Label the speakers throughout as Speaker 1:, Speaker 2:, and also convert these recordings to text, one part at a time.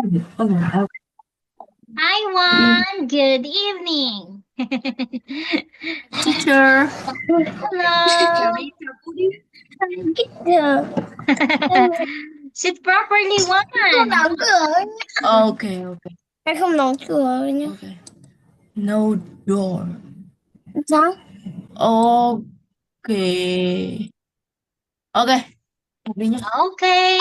Speaker 1: Okay.
Speaker 2: Hi, Juan. Good evening.
Speaker 1: Teacher.
Speaker 2: Hello. Sit properly,
Speaker 1: Không
Speaker 2: Juan.
Speaker 1: đóng cửa nhé. Okay, okay, Em không đóng cửa nhé. Okay. No door. Sao? Okay. Okay. Đọc đi nhé.
Speaker 2: Okay.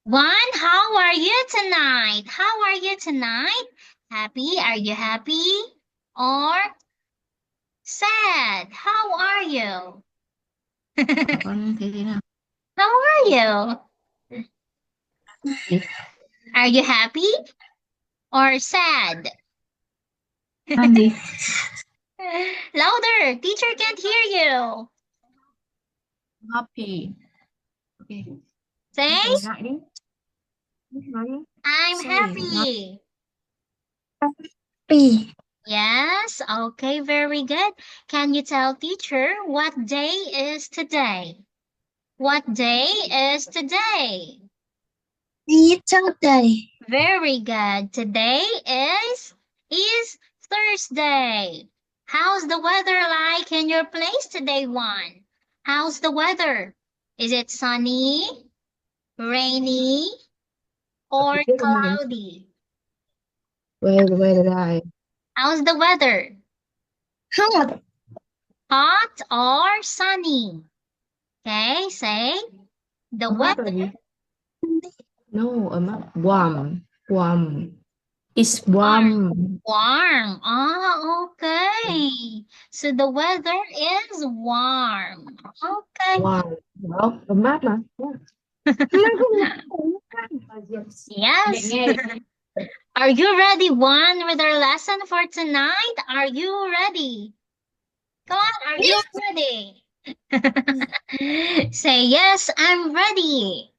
Speaker 2: Juan, how are you tonight? How are you tonight? Happy? Are you happy? Or sad? How are you?
Speaker 1: Con thấy thế nào?
Speaker 2: How are you? Are you happy or sad?
Speaker 1: Con gì?
Speaker 2: Louder. Teacher can't hear you.
Speaker 1: Happy. Okay.
Speaker 2: Say,
Speaker 1: Nói lại đi. Nói đi.
Speaker 2: I'm
Speaker 1: Say. Nói.
Speaker 2: happy.
Speaker 1: Happy.
Speaker 2: Yes, okay, very good. Can you tell teacher what day is today? What day is today?
Speaker 1: Saturday.
Speaker 2: Very good. Today is Thursday. How's the weather like in your place today, Juan? How's the weather? Is it sunny, rainy, or cloudy?
Speaker 1: Where did I?
Speaker 2: How's the weather?
Speaker 1: Hot.
Speaker 2: Hot or sunny? Okay, say the
Speaker 1: Ấm áp là
Speaker 2: weather.
Speaker 1: gì? No, ấm áp. Warm. Warm. It's
Speaker 2: Warm.
Speaker 1: warm.
Speaker 2: Warm. Oh, okay. So the weather is warm. Okay.
Speaker 1: Warm. Đó, ấm áp mà.
Speaker 2: Yes. Are you ready, Juan, with our lesson for tonight? Are you ready? Come on, are you ready? Say yes, I'm ready.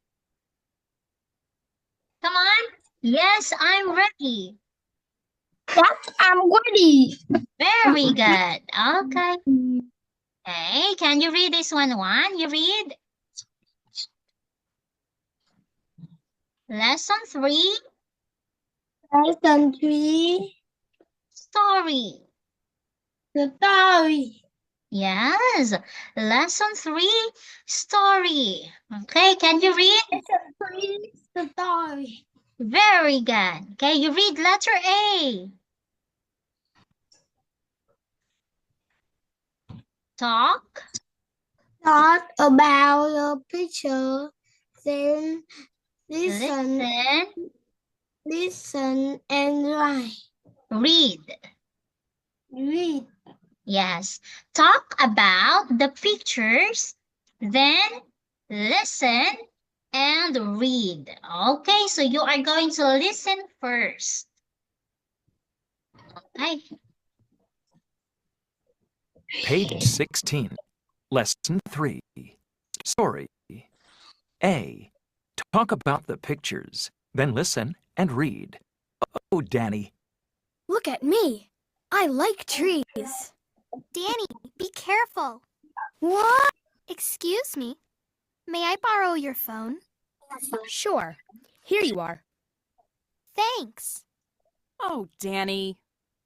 Speaker 2: Come on. Yes, I'm ready.
Speaker 1: Yes, I'm ready.
Speaker 2: Very good. Okay. Okay, can you read this one, Juan? You read? Lesson 3,
Speaker 1: Lesson 3.
Speaker 2: story.
Speaker 1: Story.
Speaker 2: Yes, lesson 3, story. Okay, can you read?
Speaker 1: Lesson 3. Story.
Speaker 2: Very good. Okay, you read letter A. Talk.
Speaker 1: Talk about the picture. Then listen. Listen and write.
Speaker 2: Read.
Speaker 1: Read.
Speaker 2: Yes. Talk about the pictures, then listen and read. Okay, so you are going to listen first. Okay.
Speaker 3: Page 16, Lesson 3, Story. A. Talk about the pictures, then listen and read. Oh, Danny.
Speaker 4: Look at me. I like trees.
Speaker 5: Danny, be careful.
Speaker 4: What?
Speaker 5: Excuse me. May I borrow your phone?
Speaker 4: Sure. Here you are.
Speaker 5: Thanks.
Speaker 4: Oh, Danny.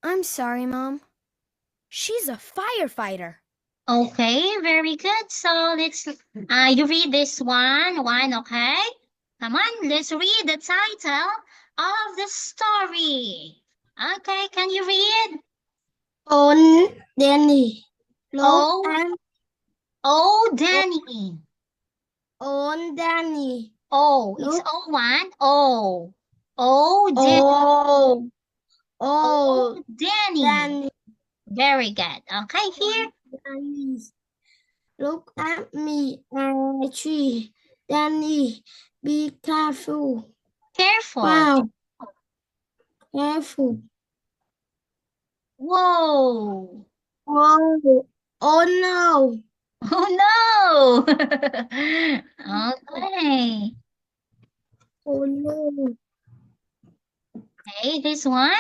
Speaker 4: I'm sorry, Mom. She's a firefighter.
Speaker 2: Okay, very good. So let's you read this one, okay? Come on, let's read the title of the story. Okay, can you read?
Speaker 1: On Danny.
Speaker 2: Oh,
Speaker 1: and
Speaker 2: oh, Danny.
Speaker 1: on Danny.
Speaker 2: Oh, it's O1. Oh, oh, Danny.
Speaker 1: Oh.
Speaker 2: Oh, Danny.
Speaker 1: Danny.
Speaker 2: Very good. Okay, here.
Speaker 1: Danny. Look at me and tree. Danny, be careful.
Speaker 2: Careful.
Speaker 1: Wow. Careful.
Speaker 2: Whoa.
Speaker 1: Whoa. Oh no.
Speaker 2: Oh no. Okay.
Speaker 1: Oh no.
Speaker 2: Okay, this one.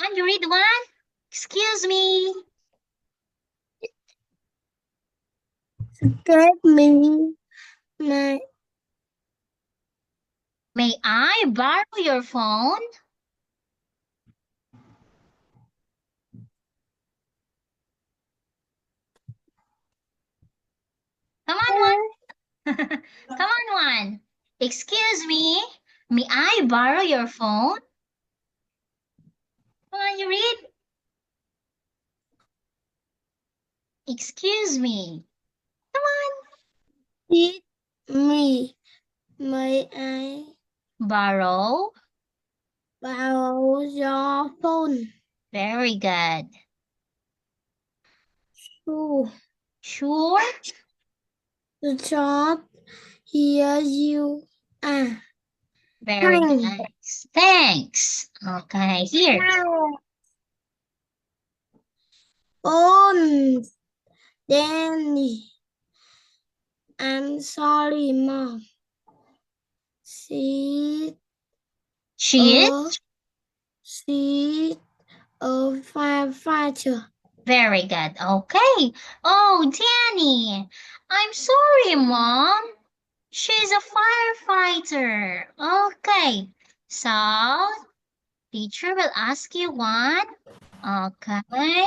Speaker 2: And you read one? Excuse me.
Speaker 1: Excuse me. My
Speaker 2: May I borrow your phone? Come on, one. Come on, one. Excuse me. May I borrow your phone? Come on, you read. Excuse me. Come on.
Speaker 1: Excuse me. May I
Speaker 2: Borrow.
Speaker 1: borrow your phone?
Speaker 2: Very good.
Speaker 1: To
Speaker 2: Sure.
Speaker 1: shop here you are.
Speaker 2: Very
Speaker 1: Thanks.
Speaker 2: nice. Thanks. Okay, here.
Speaker 1: Phone. Danny. I'm sorry, Mom. She's
Speaker 2: She
Speaker 1: a
Speaker 2: is
Speaker 1: she's a firefighter.
Speaker 2: very good. Okay. Oh, Danny. I'm sorry, Mom. She's a firefighter. Okay. So, teacher will ask you one. Okay.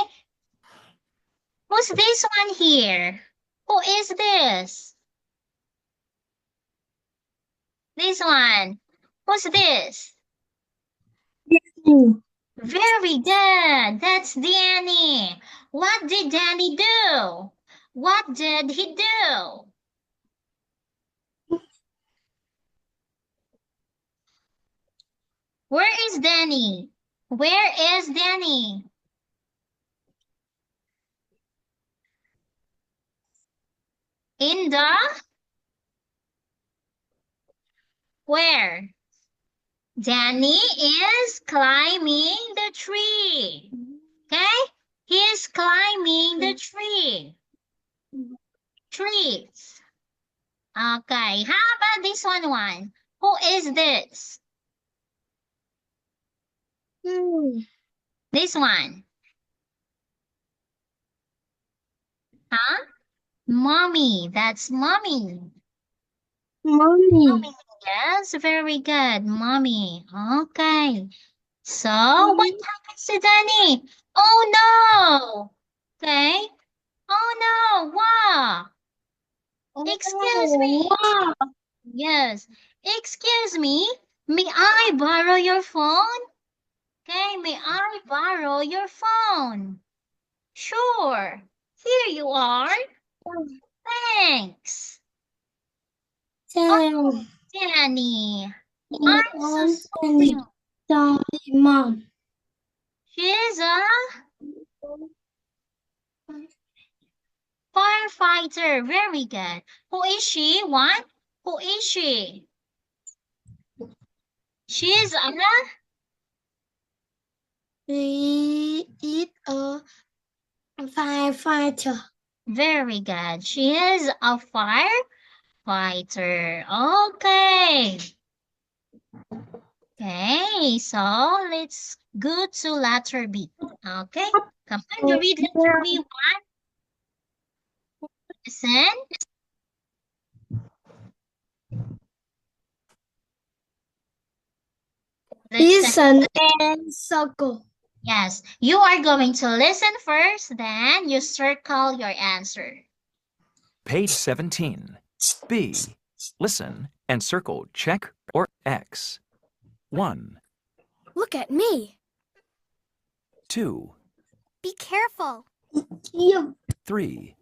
Speaker 2: Who's this one here? Who is this? This one. Who's this? Very good. That's Danny. What did Danny do? What did he do? Where is Danny? Where is Danny? In the where? Danny is climbing the tree. Okay? He is climbing the tree. Trees. Okay. How about this one? Who is this? This one. Huh? Mommy. That's mommy.
Speaker 1: Mommy.
Speaker 2: Mommy. Yes, very good. Mommy. Okay. So, what happens to Danny? Oh no! Okay. Oh no! Wow! Excuse me.
Speaker 1: Wow.
Speaker 2: Yes. Excuse me. May I borrow your phone? Okay, may I borrow your phone? Sure. Here you are. Thanks. Oh, Danny. I'm so sorry.
Speaker 1: Sorry, Mom.
Speaker 2: She's a firefighter. Very good. Who is she? What? Who is she? She's a
Speaker 1: She is a firefighter.
Speaker 2: very good. She is a firefighter. Okay. Okay, so let's go to letter B. Okay, come on, you read letter B one. Listen.
Speaker 1: Listen and circle.
Speaker 2: Yes, you are going to listen first, then you circle your answer.
Speaker 3: Page 17. B. Listen and circle check or X. 1,
Speaker 4: Look at me.
Speaker 3: 2,
Speaker 5: Be careful.
Speaker 1: Yeah.
Speaker 3: 3,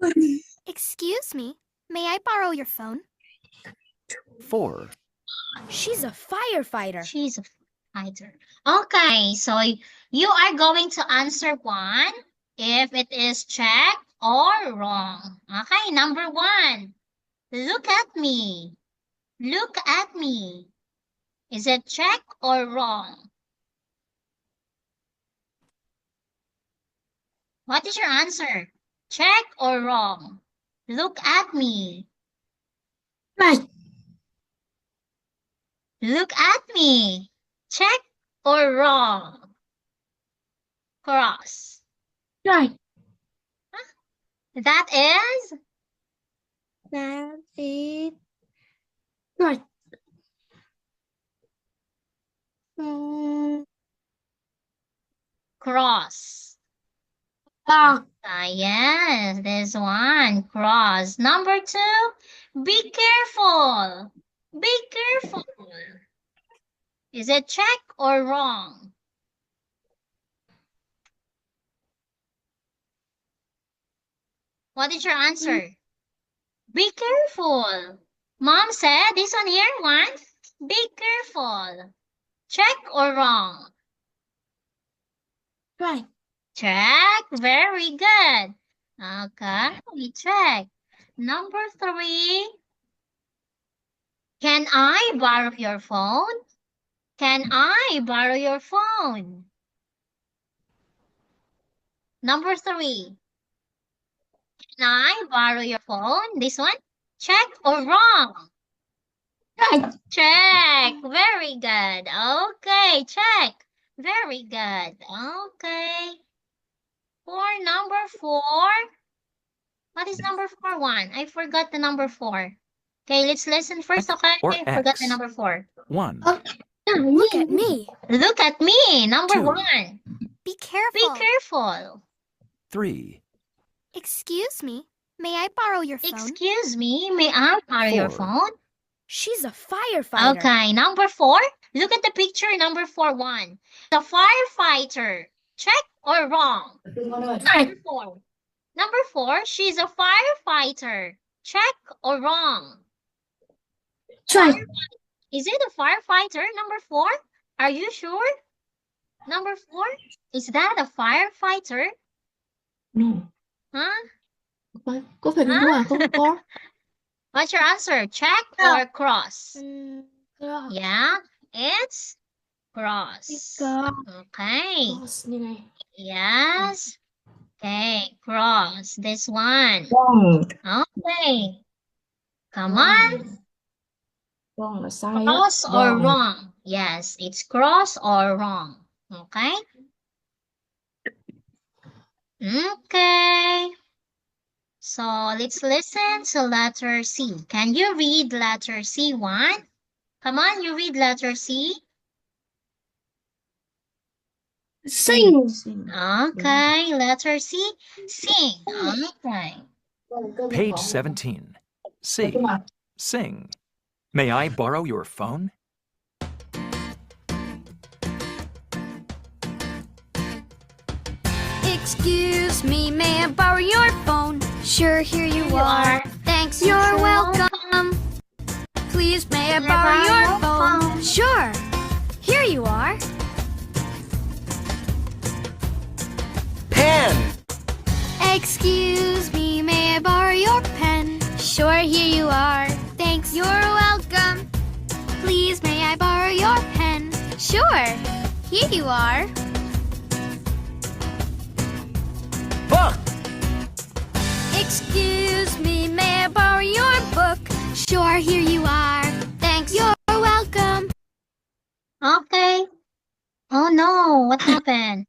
Speaker 5: Excuse me. May I borrow your phone?
Speaker 3: 4,
Speaker 4: She's a firefighter.
Speaker 2: She's a fighter. Okay, so you are going to answer one if it is check or wrong. Okay, number 1. Look at me. Look at me. Is it check or wrong? What is your answer? Check or wrong? Look at me.
Speaker 1: Right.
Speaker 2: Look at me. Check or wrong? Cross.
Speaker 1: Right.
Speaker 2: That is
Speaker 1: That is right.
Speaker 2: Cross. Yes, this one. Cross. Number 2, be careful. Be careful. Is it check or wrong? What is your answer? Be careful. Mom said this one here, 1. Be careful. Check or wrong?
Speaker 1: Right.
Speaker 2: Check. Very good. Okay, we check. Number 3. Can I borrow your phone? Can I borrow your phone? Number 3. Can I borrow your phone? This one? Check or wrong?
Speaker 1: Right.
Speaker 2: Check. Very good. Okay, check. Very good. Okay. For number 4. What is number 4 one? I forgot the number 4. Okay, let's listen first, okay?
Speaker 3: Or
Speaker 2: I forgot the
Speaker 3: X.
Speaker 2: number 4.
Speaker 3: 1,
Speaker 4: Look at me.
Speaker 2: Look at me. Number
Speaker 3: 2.
Speaker 2: 1.
Speaker 5: Be careful.
Speaker 2: Be careful.
Speaker 3: 3,
Speaker 5: Excuse me. May I borrow your phone?
Speaker 2: Excuse me, may I borrow your
Speaker 3: 4.
Speaker 2: phone?
Speaker 4: She's a firefighter.
Speaker 2: Okay, number 4. Look at the picture, number 4 one. The firefighter. Check or wrong?
Speaker 1: Right.
Speaker 2: Number 4. Number 4, she's a firefighter. Check or wrong?
Speaker 1: Right.
Speaker 2: Is it a firefighter, number 4? Are you sure? Number 4, is that a firefighter?
Speaker 1: No.
Speaker 2: Huh?
Speaker 1: Có phải đúng à? Không có.
Speaker 2: What's your answer? Check or cross?
Speaker 1: Cross.
Speaker 2: Yeah, it's cross. Okay.
Speaker 1: Cross như này.
Speaker 2: Yes. Okay, cross. This one.
Speaker 1: Wrong.
Speaker 2: Okay. Come on.
Speaker 1: Wrong là sai á.
Speaker 2: Cross or wrong? Yes, it's cross or wrong. Okay. Okay. So let's listen to letter C. Can you read letter C one? Come on, you read letter C.
Speaker 1: Sing.
Speaker 2: Okay, letter C. Sing. Okay.
Speaker 3: Page 17. C. Sing. May I borrow your phone?
Speaker 5: Excuse me, may I borrow your phone? Sure, here you
Speaker 2: you
Speaker 5: are.
Speaker 2: are.
Speaker 5: Thanks, you're welcome. Please, may I borrow your phone? Sure, here you are.
Speaker 6: Pen.
Speaker 5: Excuse me, may I borrow your pen? Sure, here you are. Thanks, you're welcome. Please, may I borrow your pen? Sure, here you are.
Speaker 6: Book.
Speaker 5: Excuse me, may I borrow your book? Sure, here you are. Thanks, you're welcome.
Speaker 2: Okay. Oh no, what happened?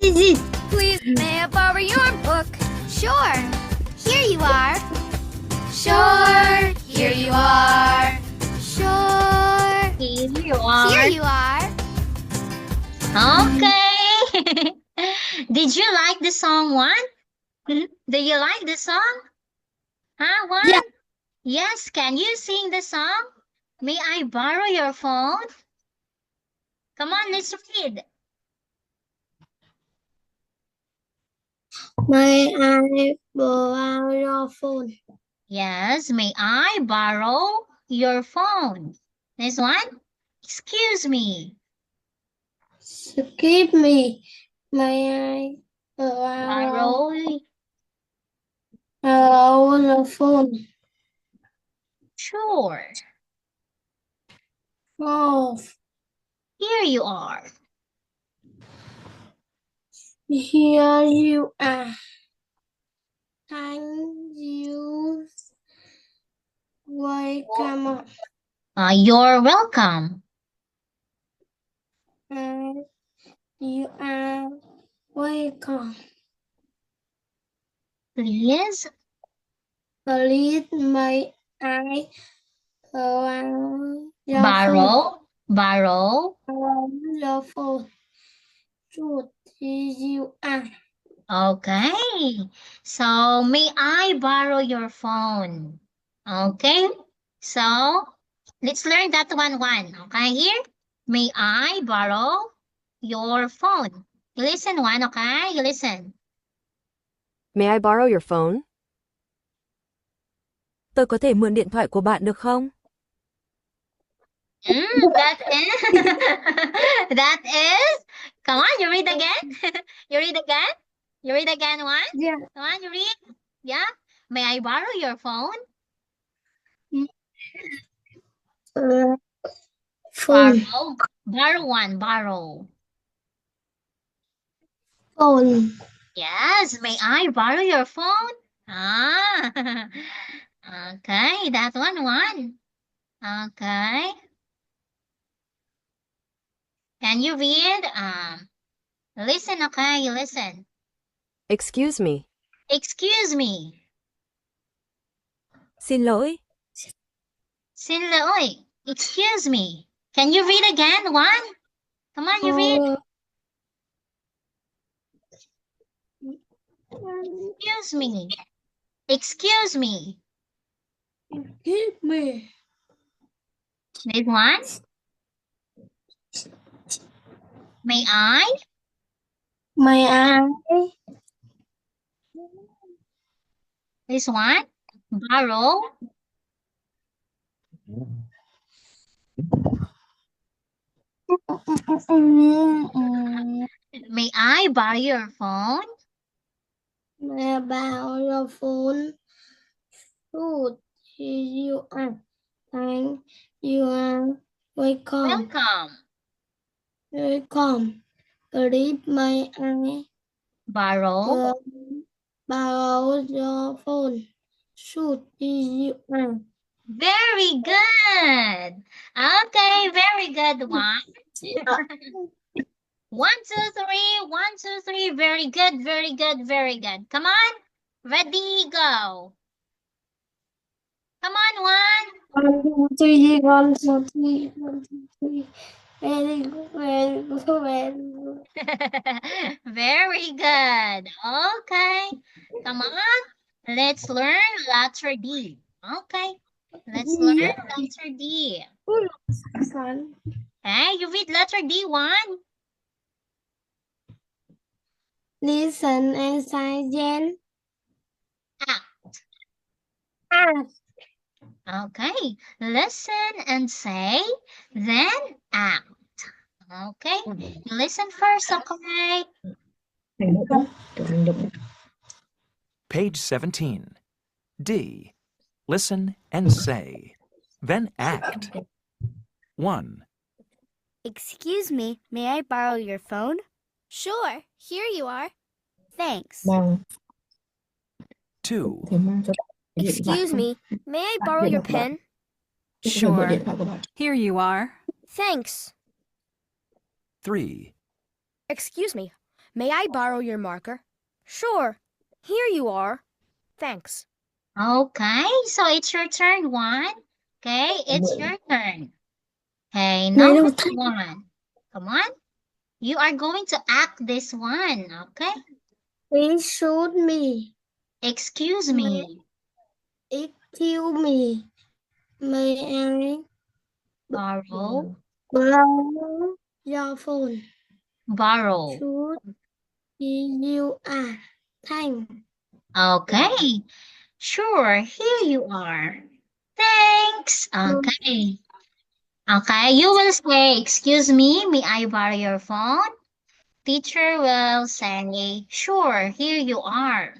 Speaker 5: Please, may I borrow your book? Sure, here you are. Sure, here you are. Sure,
Speaker 2: Here you are.
Speaker 5: here you are.
Speaker 2: Okay. Did you like the song one? Do you like the song? Huh, one?
Speaker 1: Yeah.
Speaker 2: Yes, can you sing the song? May I borrow your phone? Come on, let's read.
Speaker 1: May I borrow your phone?
Speaker 2: Yes, may I borrow your phone? This one? Excuse me.
Speaker 1: Excuse me. May I borrow your phone?
Speaker 2: Sure.
Speaker 1: Oh,
Speaker 2: Here you are.
Speaker 1: here you are. Can you welcome?
Speaker 2: You're welcome.
Speaker 1: You are welcome.
Speaker 2: Please.
Speaker 1: Please may I borrow your phone?
Speaker 2: Borrow.
Speaker 1: Borrow your phone. Should you are?
Speaker 2: Okay. So, may I borrow your phone? Okay. So, let's learn that one. Okay, here. May I borrow your phone? You listen one, okay? You listen.
Speaker 7: May I borrow your phone? Tôi có thể mượn điện thoại của bạn được không?
Speaker 2: That is. That is. Come on, you read again. You read again. You read again one.
Speaker 1: Yeah.
Speaker 2: Come on, you read. Yeah. May I borrow your phone?
Speaker 1: Phone.
Speaker 2: Borrow one. Borrow.
Speaker 1: Phone.
Speaker 2: Yes. May I borrow your phone? Ah. Okay. That one. Okay. Can you read? Listen, okay? You listen.
Speaker 7: Excuse me.
Speaker 2: Excuse me.
Speaker 7: Xin lỗi.
Speaker 2: Xin lỗi. Excuse me. Can you read again? One. Come on, you read. Excuse me. Excuse me.
Speaker 1: Excuse me.
Speaker 2: This one. May I?
Speaker 1: May I?
Speaker 2: This one. Borrow. May I borrow your phone?
Speaker 1: May I borrow your phone? Should you are? Thank you are welcome. Welcome. Please may I
Speaker 2: Borrow.
Speaker 1: borrow your phone? Should you are?
Speaker 2: Very good. Okay, very good one. 1, 2, 3. 1, 2, 3. Very good, very good, very good. Come on. Ready, go. Come on, one.
Speaker 1: 1, 2, 3. 1, 2, 3. 1, 2, 3. Very good, very good, very good.
Speaker 2: Very good. Okay. Come on. Let's learn letter D. Okay. Let's learn letter D.
Speaker 1: Fun.
Speaker 2: Okay, you read letter D, one.
Speaker 1: Listen and silence.
Speaker 2: Act. Okay. Listen and say, then act. Okay. Listen first, okay?
Speaker 3: Page 17. D. Listen and say. Then act. 1,
Speaker 4: Excuse me, may I borrow your phone? Sure, here you are. Thanks.
Speaker 3: 2,
Speaker 4: Excuse me, may I borrow your pen?
Speaker 8: Sure. Here you are.
Speaker 4: Thanks.
Speaker 3: 3,
Speaker 4: Excuse me, may I borrow your marker? Sure, here you are. Thanks.
Speaker 2: Okay, so it's your turn, one. Okay, it's your turn. Okay, number 1. Come on. You are going to act this one, okay?
Speaker 1: Please shoot me.
Speaker 2: Excuse me.
Speaker 1: Excuse me. May I
Speaker 2: Borrow.
Speaker 1: borrow your phone?
Speaker 2: Borrow.
Speaker 1: Should you are? Thanks.
Speaker 2: Okay. Sure, here you are. Thanks. Okay. Okay, you will say, excuse me, may I borrow your phone? Teacher will say, sure, here you are.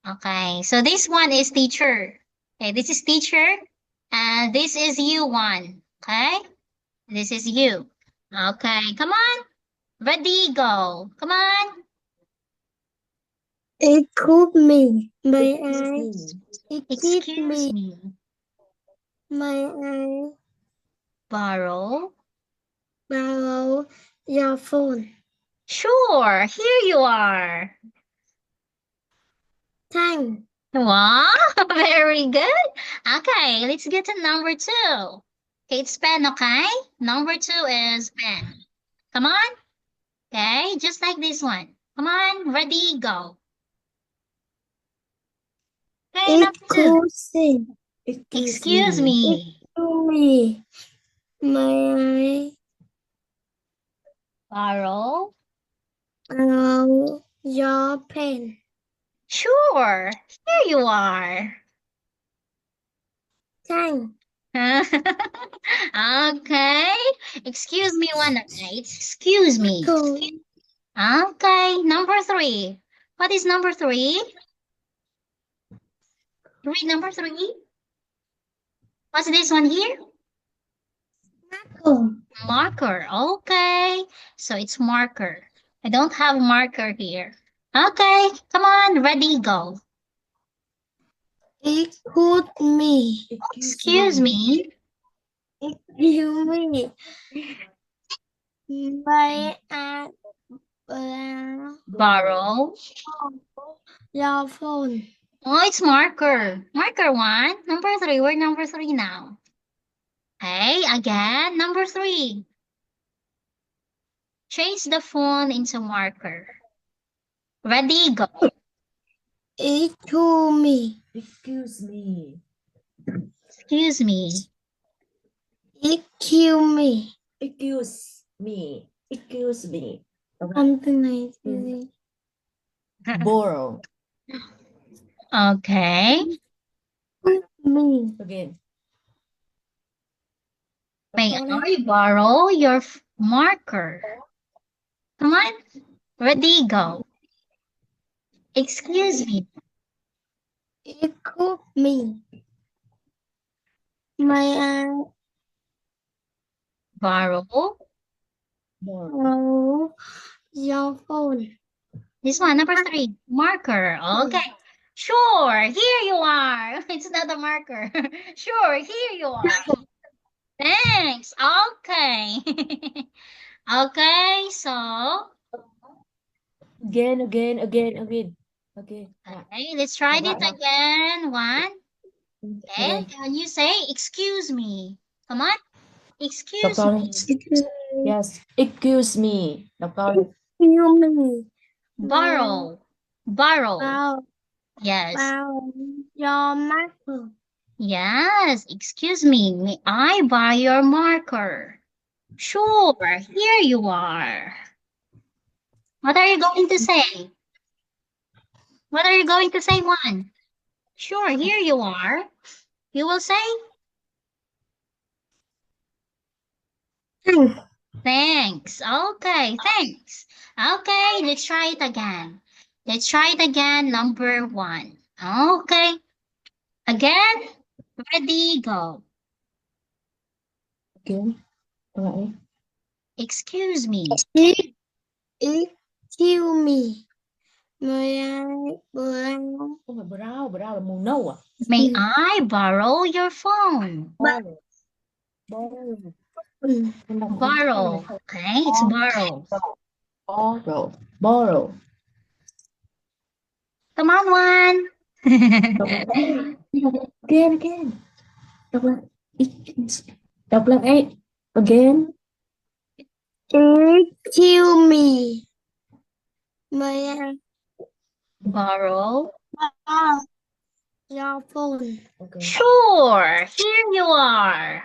Speaker 2: Okay, so this one is teacher. Okay, this is teacher. And this is you one. Okay, this is you. Okay, come on. Ready, go. Come on.
Speaker 1: Excuse me. May I?
Speaker 2: Excuse
Speaker 1: me.
Speaker 2: me.
Speaker 1: May I
Speaker 2: Borrow.
Speaker 1: borrow your phone?
Speaker 2: Sure, here you are.
Speaker 1: Thanks.
Speaker 2: Wow, very good. Okay, let's get to number 2. Okay, it's pen, okay? Number 2 is pen. Come on. Okay, just like this one. Come on, ready, go. Okay, number 2. Excuse me.
Speaker 1: me. May
Speaker 2: Borrow.
Speaker 1: I borrow your pen?
Speaker 2: Sure, here you are.
Speaker 1: Thanks.
Speaker 2: Okay, excuse me one minute. Excuse me.
Speaker 1: Cool.
Speaker 2: Okay, number 3. What is number 3? Read number 3. What's this one here?
Speaker 1: Cool.
Speaker 2: Marker. Okay, so it's marker. I don't have marker here. Okay, come on, ready, go.
Speaker 1: Excuse me.
Speaker 2: Excuse me.
Speaker 1: Excuse me. May I
Speaker 2: Borrow.
Speaker 1: your phone?
Speaker 2: Oh, it's marker. Marker 1. Number 3. We're number 3 now. Okay, again, number 3. Change the phone into marker. Ready, go.
Speaker 1: Excuse me.
Speaker 6: Excuse me.
Speaker 2: Excuse me.
Speaker 1: Excuse me.
Speaker 6: Excuse me. Excuse me.
Speaker 1: Something like this.
Speaker 6: Borrow.
Speaker 2: Okay.
Speaker 1: Me.
Speaker 6: Again.
Speaker 2: May I borrow your marker? Come on. Ready, go. Excuse me.
Speaker 1: Excuse me. May I
Speaker 2: Borrow.
Speaker 1: borrow your phone?
Speaker 2: This one, number 3. Marker. Okay. Sure, here you are. It's not a marker. Sure, here you are. Thanks. Okay. Okay, so
Speaker 6: Again. Okay.
Speaker 2: okay, let's try it again. 1. Okay, can you say excuse me? Come on. Excuse me.
Speaker 6: Yes. Excuse me.
Speaker 1: Excuse me.
Speaker 2: Borrow. Borrow. Yes.
Speaker 1: Borrow your marker?
Speaker 2: Yes, excuse me. May I borrow your marker? Sure, here you are. What are you going to say? What are you going to say, 1? Sure, here you are. You will say? Thanks. Okay, thanks. Okay, let's try it again. Let's try it again, number 1. Okay. Again, ready, go.
Speaker 6: Again. Alright.
Speaker 2: Excuse me.
Speaker 1: Excuse me. May I borrow?
Speaker 6: Không phải brown là màu nâu à?
Speaker 2: May I borrow your phone? Borrow. Okay, it's borrow.
Speaker 6: Borrow.
Speaker 2: Come on, 1.
Speaker 6: Again. Đọc lại ấy. Again.
Speaker 1: Excuse me. May I
Speaker 2: Borrow.
Speaker 1: borrow your phone?
Speaker 6: Okay.
Speaker 2: Sure, here you are.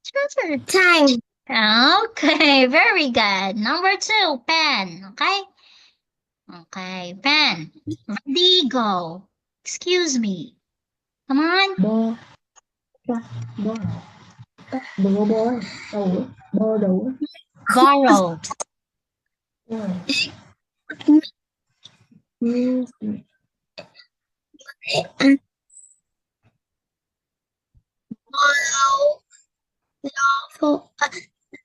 Speaker 2: Sure.
Speaker 1: Thanks.
Speaker 2: Okay, very good. Number 2, pen. Okay? Okay, pen. Ready, go. Excuse me. Come on.
Speaker 6: Bo. Đầu.
Speaker 2: Borrow.
Speaker 1: Borrow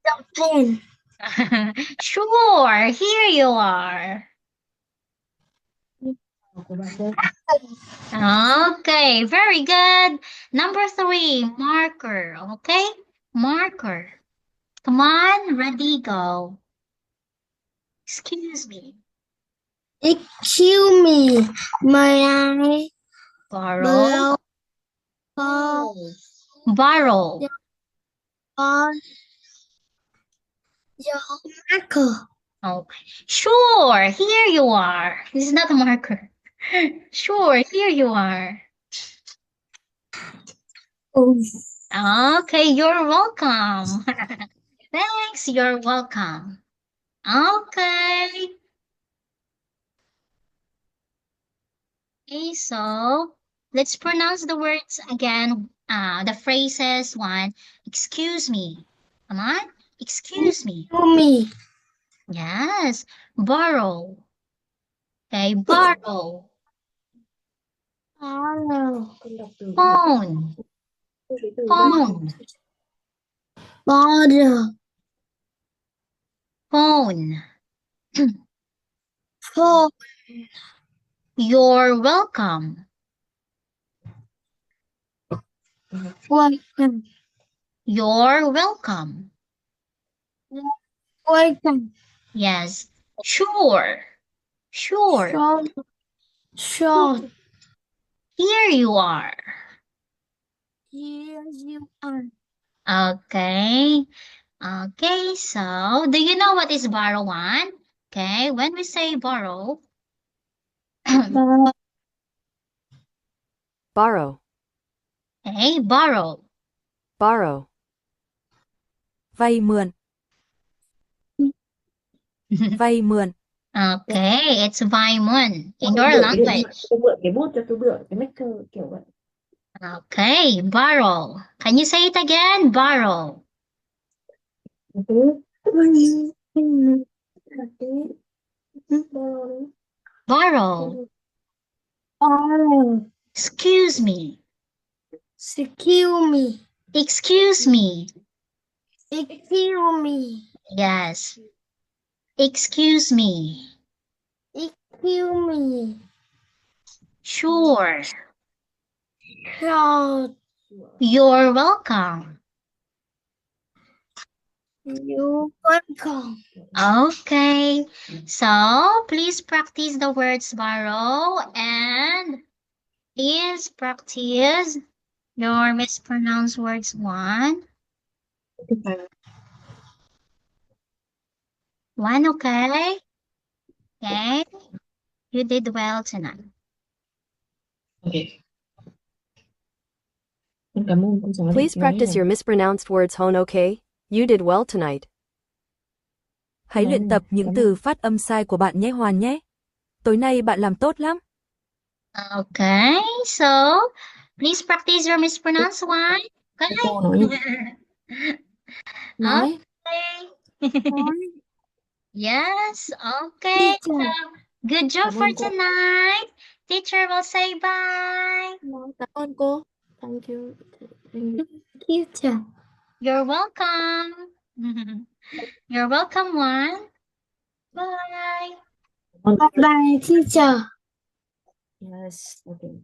Speaker 1: your pen?
Speaker 2: Sure, here you are. Okay, very good. Number 3, marker. Okay? Marker. Come on, ready, go. Excuse me.
Speaker 1: Excuse me. May I
Speaker 2: Borrow.
Speaker 1: borrow
Speaker 2: Borrow.
Speaker 1: your marker?
Speaker 2: Okay. Sure, here you are. This is not a marker. Sure, here you are.
Speaker 1: Oh,
Speaker 2: Okay, you're welcome. Thanks, you're welcome. Okay. Okay, so let's pronounce the words again. The phrases. One, excuse me. Come on, excuse me.
Speaker 1: excuse me.
Speaker 2: Yes, borrow. Okay, borrow.
Speaker 1: Borrow.
Speaker 2: Phone, phone,
Speaker 1: Borrow.
Speaker 2: phone.
Speaker 1: Phone.
Speaker 2: You're welcome.
Speaker 1: Welcome.
Speaker 2: You're welcome.
Speaker 1: Welcome.
Speaker 2: Yes, sure. Sure.
Speaker 1: Short. Short.
Speaker 2: Here you are.
Speaker 1: Here you are.
Speaker 2: Okay. Okay, so do you know what is borrow one? Okay, when we say borrow,
Speaker 7: Borrow.
Speaker 2: okay, borrow.
Speaker 7: Borrow. Vay mượn. Vay mượn.
Speaker 2: Okay, it's vay mượn in your language.
Speaker 6: Tôi mượn cái bút cho tôi mượn cái marker kiểu vậy.
Speaker 2: Okay, borrow. Can you say it again? Borrow. Borrow.
Speaker 1: Borrow.
Speaker 2: Excuse me.
Speaker 1: Excuse me.
Speaker 2: Excuse me.
Speaker 1: Excuse me.
Speaker 2: Yes. Excuse me.
Speaker 1: Excuse me.
Speaker 2: Sure.
Speaker 1: Short.
Speaker 2: You're welcome.
Speaker 1: You're welcome.
Speaker 2: Okay, so please practice the words borrow and please practice your mispronounced words one. One, okay? Okay, you did well tonight.
Speaker 6: Okay. Em cảm ơn cô giáo.
Speaker 7: Please practice your mispronounced words hone okay? You did well tonight. Hãy luyện tập những từ phát âm sai của bạn nhé Hoàn nhé. Tối nay bạn làm tốt lắm.
Speaker 2: Okay, so please practice your mispronounced one. Okay.
Speaker 6: Cô nói.
Speaker 2: Okay. Yes, okay. So, good job for tonight. Teacher will say bye.
Speaker 6: Cảm ơn cô. Thank you.
Speaker 1: Teacher.
Speaker 2: You're welcome. You're welcome, one. Bye.
Speaker 1: Bye, teacher.
Speaker 6: Yes. Okay.